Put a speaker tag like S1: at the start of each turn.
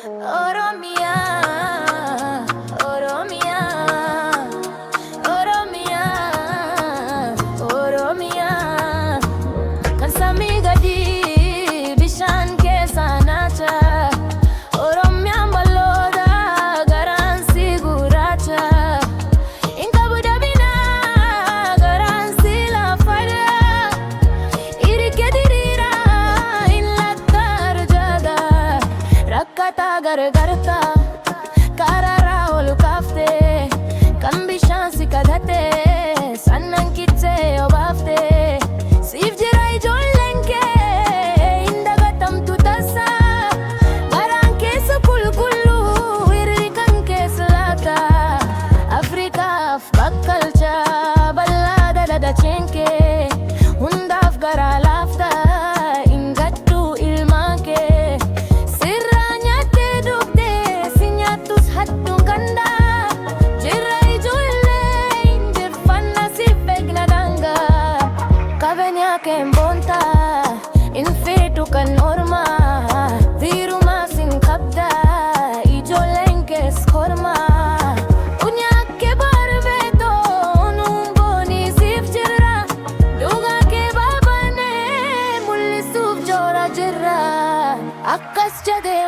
S1: Oromia, Oromia, Oromia, Oromia. Kan samii gadi bishaan keessa naacha. Oromiyaan bal'oodha garaan si gurraacha. Inka budabina garaan si laafadha. Irike diriira in lakka arjada. Rakkata gargarta karara ol kafte. Kan bishaan si kadhate sannan kitse obaafte. Siif jira ijoolleen kee hin dagatamtu tasa. Garaan keessa qulqulluu irri kan keessa laata. Afrikaaf bakkalcha bal'aa dadacheen kee hundaaf garaa laafta hin gaddu ilmaan kee. Sirraa nyaattee dhugdee si nyaattus hattuun gandaa. Jirra ijoollee hin jirfanna siif eegna dangaa. Qabeenyaa keen boontaa hin feetu kan ormaa. Dhiirumaa sin qabdaa ijoolleen kees kormaa. Unyaakkee barbeetoo nuun boonii siif jirra. Dhugaa kee baabanee mul'isuuf joora jirra. Akkas jedhee